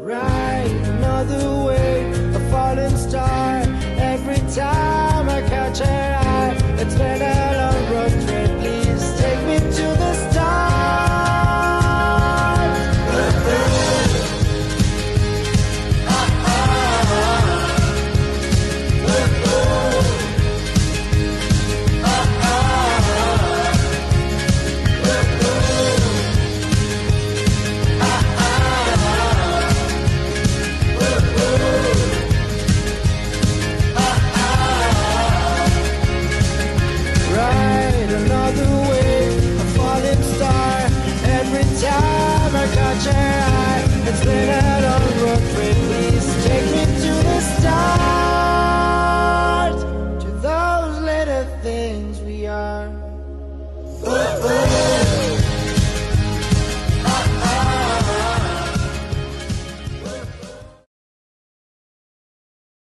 Ride another wave, a falling star. Every time I catch her eye, it's been a long road trip. Please take me to the stars. Ride another wave, a falling star. Every time I catch her eye, it's been a long